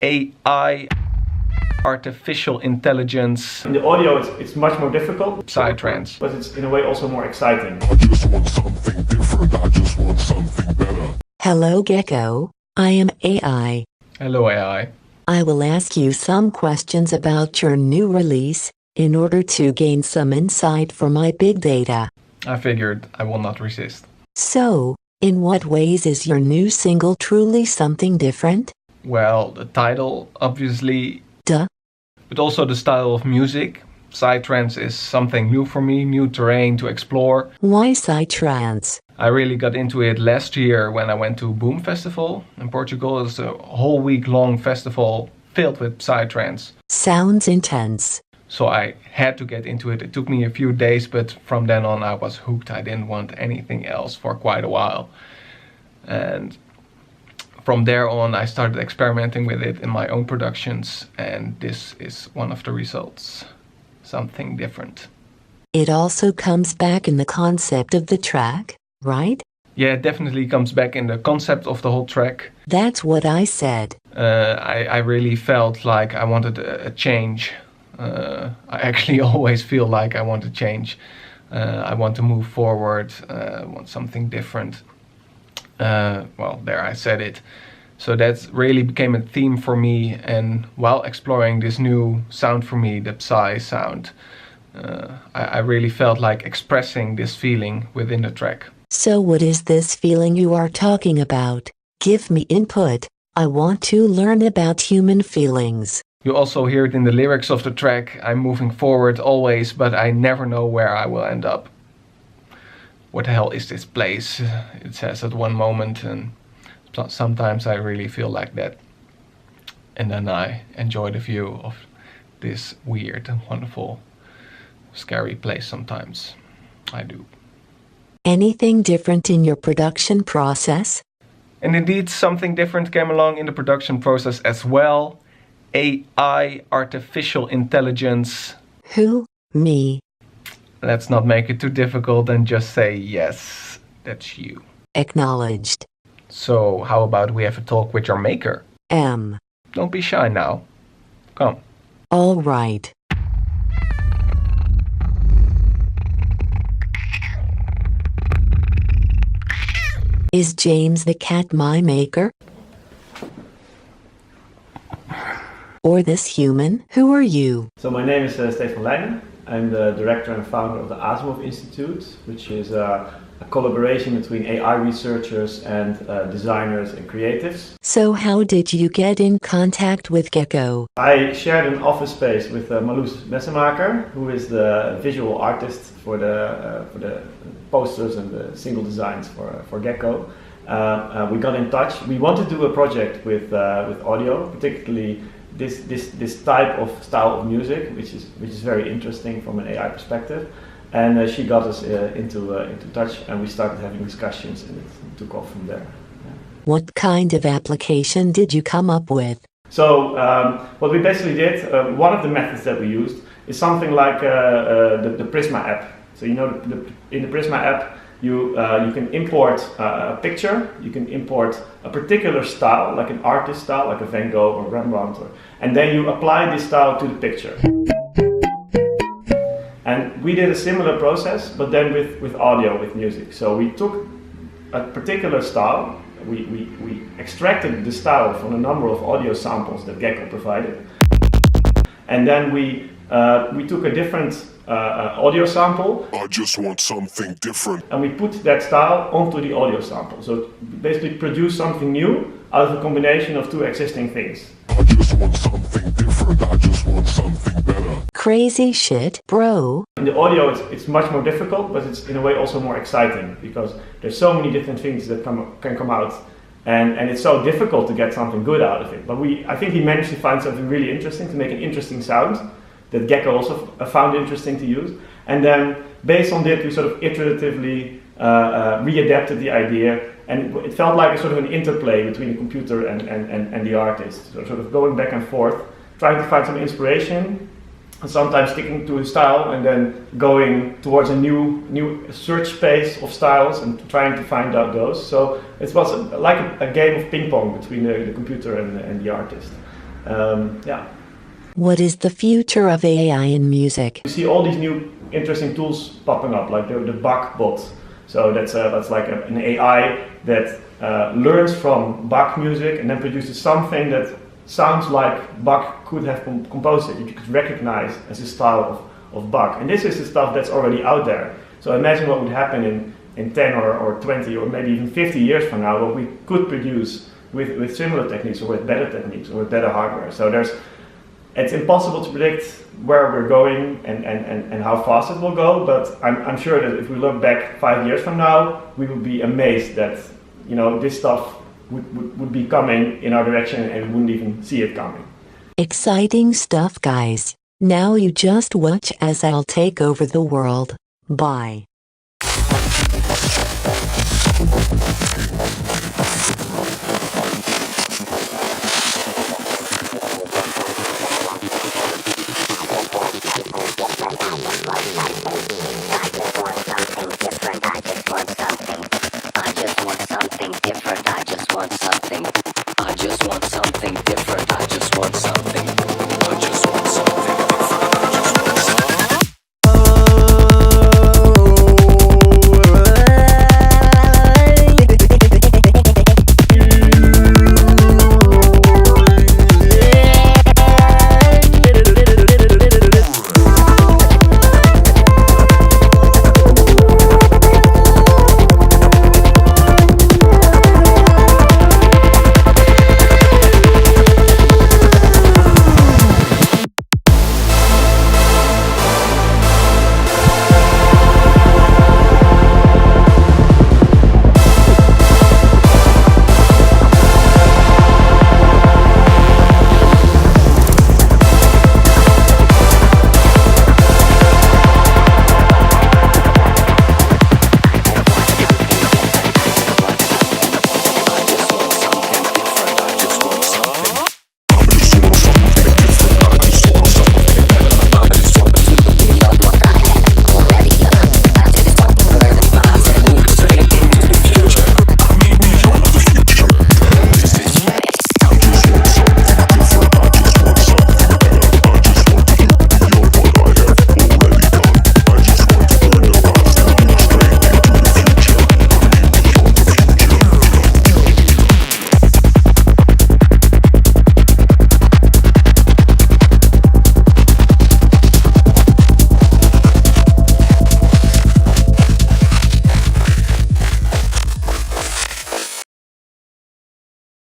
AI, artificial intelligence. In the audio, it's much more difficult. Psytrance. But it's in a way also more exciting. I just want something different. I just want something better. Hello, Geck-o. I am AI. Hello, AI. I will ask you some questions about your new release in order to gain some insight for my big data. I figured I will not resist. So, in what ways is your new single truly something different? Well, the title, obviously. Duh. But also the style of music. Psytrance is something new for me, new terrain to explore. Why Psytrance? I really got into it last year when I went to Boom Festival in Portugal. It's a whole week-long festival filled with Psytrance. Sounds intense. So I had to get into it. It took me a few days, but from then on I was hooked. I didn't want anything else for quite a while. And from there on I started experimenting with it in my own productions, and this is one of the results. Something different. It also comes back in the concept of the track, right? Yeah, it definitely comes back in the concept of the whole track. That's what I said. I really felt like I wanted a change. I actually always feel like I want to change. I want to move forward, want something different. Well, there I said it. So that really became a theme for me, and while exploring this new sound for me, the Psy sound, I really felt like expressing this feeling within the track. So what is this feeling you are talking about? Give me input. I want to learn about human feelings. You also hear it in the lyrics of the track. I'm moving forward always, but I never know where I will end up. What the hell is this place? It says at one moment, and sometimes I really feel like that. And then I enjoy the view of this weird and wonderful, scary place sometimes. I do. Anything different in your production process? And indeed, something different came along in the production process as well. AI, artificial intelligence. Who? Me. Let's not make it too difficult and just say yes, that's you. Acknowledged. So how about we have a talk with your maker? Don't be shy now. Come. All right. Is James the cat my maker? Or this human? Who are you? So my name is Stefan Leijnen. I'm the director and founder of the Asimov Institute, which is a collaboration between AI researchers and designers and creatives. So how did you get in contact with Geck-o? I shared an office space with Mesloes, who is the visual artist for the posters and the single designs for Geck-o. We got in touch. We want to do a project with audio, particularly this type of style of music, which is very interesting from an AI perspective. And she got us into touch, and we started having discussions, and it took off from there. Yeah. What kind of application did you come up with? So what we basically did, one of the methods that we used is something like the Prisma app. So in the Prisma app, you can import a picture, you can import a particular style, like an artist style, like a Van Gogh or Rembrandt, and then you apply this style to the picture. And we did a similar process, but then with audio, with music. So we took a particular style, we extracted the style from a number of audio samples that Geck-o provided, and then we took a different audio sample. I just want something different. And we put that style onto the audio sample. So basically produce something new out of a combination of two existing things. I just want something different. I just want something better. Crazy shit, bro. In the audio, it's much more difficult, but it's in a way also more exciting, because there's so many different things that can come out, and it's so difficult to get something good out of it. But I think he managed to find something really interesting, to make an interesting sound that Geck-o also found interesting to use. And then based on that, we sort of iteratively readapted the idea, and it felt like a sort of an interplay between the computer and the artist. So sort of going back and forth, trying to find some inspiration, and sometimes sticking to a style and then going towards a new search space of styles and trying to find out those. So it was like a game of ping pong between the computer and the artist. Yeah. What is the future of AI in music? You see all these new interesting tools popping up, like the Bach bot. So that's like an AI that learns from Bach music and then produces something that sounds like Bach could have composed it. You could recognize as a style of Bach. And this is the stuff that's already out there. So imagine what would happen in 10 or 20 or maybe even 50 years from now, what we could produce with similar techniques or with better techniques or with better hardware. So it's impossible to predict where we're going and how fast it will go, but I'm sure that if we look back 5 years from now, we would be amazed that this stuff would be coming in our direction and we wouldn't even see it coming. Exciting stuff, guys. Now you just watch as I'll take over the world. Bye. I just want something different. I just want something different. I just want something